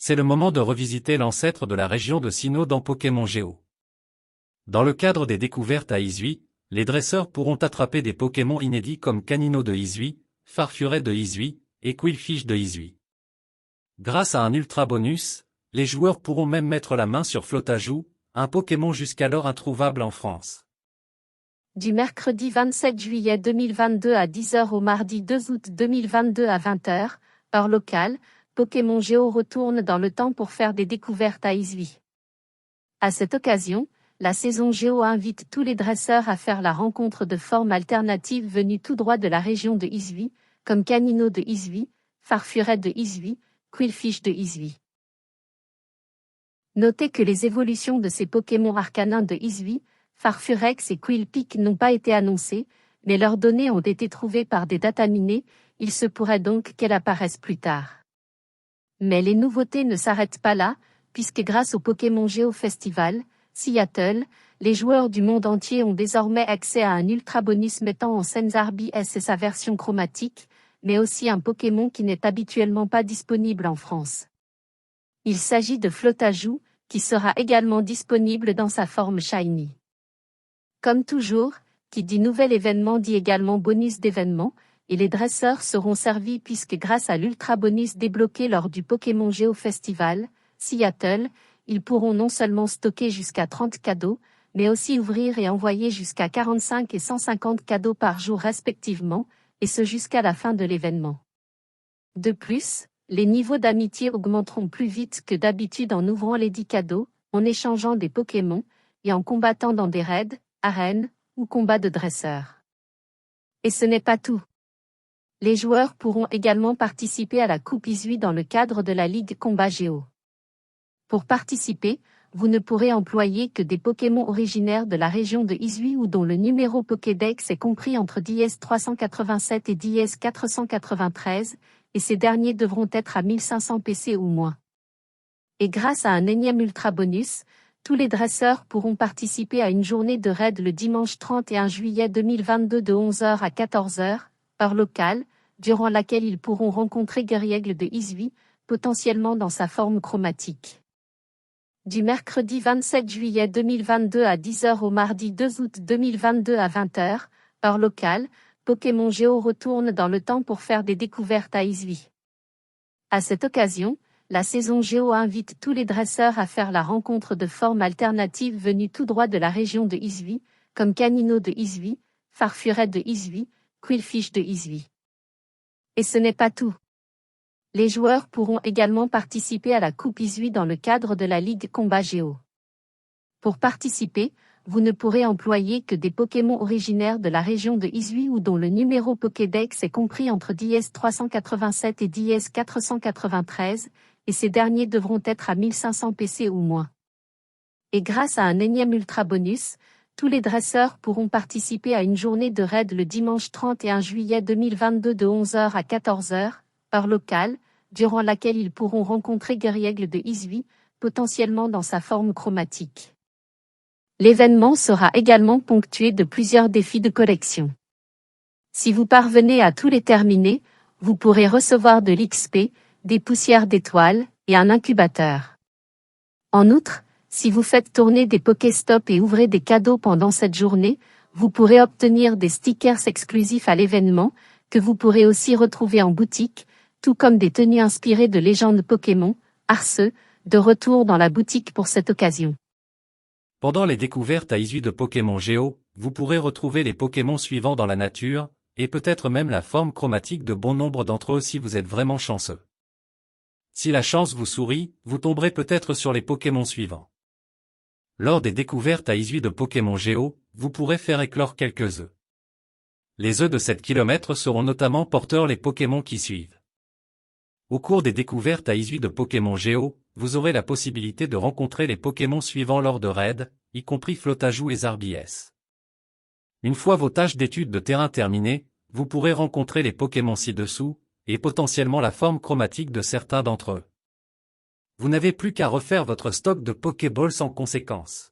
c'est le moment de revisiter l'ancêtre de la région de Sinnoh dans Pokémon Géo. Dans le cadre des découvertes à Izui, les dresseurs pourront attraper des Pokémon inédits comme Canino de Izui, Farfuret de Izui, et Qwilfish de Izui. Grâce à un ultra bonus, les joueurs pourront même mettre la main sur Flotajou, un Pokémon jusqu'alors introuvable en France. Du mercredi 27 juillet 2022 à 10h au mardi 2 août 2022 à 20h, heure locale, Pokémon Géo retourne dans le temps pour faire des découvertes à Izui. À cette occasion, la saison Géo invite tous les dresseurs à faire la rencontre de formes alternatives venues tout droit de la région de Izui, comme Canino de Izui, Farfuret de Izui, Qwilfish de Izui. Notez que les évolutions de ces Pokémon arcanins de Izui, Farfurex et Qwilpic n'ont pas été annoncées, mais leurs données ont été trouvées par des dataminés, il se pourrait donc qu'elles apparaissent plus tard. Mais les nouveautés ne s'arrêtent pas là, puisque grâce au Pokémon Géo Festival, Seattle, les joueurs du monde entier ont désormais accès à un ultra bonus mettant en scène Zarbies et sa version chromatique, mais aussi un Pokémon qui n'est habituellement pas disponible en France. Il s'agit de Flotajou, qui sera également disponible dans sa forme shiny. Comme toujours, qui dit nouvel événement dit également bonus d'événement, et les dresseurs seront servis puisque grâce à l'ultra bonus débloqué lors du Pokémon Géo Festival, Seattle, ils pourront non seulement stocker jusqu'à 30 cadeaux, mais aussi ouvrir et envoyer jusqu'à 45 et 150 cadeaux par jour respectivement, et ce jusqu'à la fin de l'événement. De plus, les niveaux d'amitié augmenteront plus vite que d'habitude en ouvrant les 10 cadeaux, en échangeant des Pokémon, et en combattant dans des raids, arènes, ou combats de dresseurs. Et ce n'est pas tout. Les joueurs pourront également participer à la Coupe Izui dans le cadre de la Ligue Combat Géo. Pour participer, vous ne pourrez employer que des Pokémon originaires de la région de Izui ou dont le numéro Pokédex est compris entre DS 387 et DS 493, et ces derniers devront être à 1500 PC ou moins. Et grâce à un énième ultra bonus, tous les dresseurs pourront participer à une journée de raid le dimanche 31 juillet 2022 de 11h à 14h, heure locale, durant laquelle ils pourront rencontrer Guerriègle de Izui, potentiellement dans sa forme chromatique. Du mercredi 27 juillet 2022 à 10h au mardi 2 août 2022 à 20h, heure locale, Pokémon Géo retourne dans le temps pour faire des découvertes à Izui. À cette occasion, la saison Géo invite tous les dresseurs à faire la rencontre de formes alternatives venues tout droit de la région de Izui, comme Canino de Izui, Farfuret de Izui, Qwilfish de Izui. Et ce n'est pas tout. Les joueurs pourront également participer à la Coupe Izui dans le cadre de la Ligue Combat Géo. Pour participer, vous ne pourrez employer que des Pokémon originaires de la région de Izui ou dont le numéro Pokédex est compris entre DS 387 et DS 493, et ces derniers devront être à 1500 PC ou moins. Et grâce à un énième ultra bonus, tous les dresseurs pourront participer à une journée de raid le dimanche 31 juillet 2022 de 11h à 14h, heure locale, durant laquelle ils pourront rencontrer Guerriègle de Izui, potentiellement dans sa forme chromatique. L'événement sera également ponctué de plusieurs défis de collection. Si vous parvenez à tous les terminer, vous pourrez recevoir de l'XP, des poussières d'étoiles, et un incubateur. En outre, si vous faites tourner des Pokéstop et ouvrez des cadeaux pendant cette journée, vous pourrez obtenir des stickers exclusifs à l'événement, que vous pourrez aussi retrouver en boutique, tout comme des tenues inspirées de légendes Pokémon, Arceus, de retour dans la boutique pour cette occasion. Pendant les découvertes à Izui de Pokémon Géo, vous pourrez retrouver les Pokémon suivants dans la nature, et peut-être même la forme chromatique de bon nombre d'entre eux si vous êtes vraiment chanceux. Si la chance vous sourit, vous tomberez peut-être sur les Pokémon suivants. Lors des découvertes à Izui de Pokémon Géo, vous pourrez faire éclore quelques œufs. Les œufs de 7 km seront notamment porteurs les Pokémon qui suivent. Au cours des découvertes à Izui de Pokémon Géo, vous aurez la possibilité de rencontrer les Pokémon suivants lors de raids, y compris Flotajou et Zarbies. Une fois vos tâches d'étude de terrain terminées, vous pourrez rencontrer les Pokémon ci-dessous, et potentiellement la forme chromatique de certains d'entre eux. Vous n'avez plus qu'à refaire votre stock de Pokéballs en conséquence.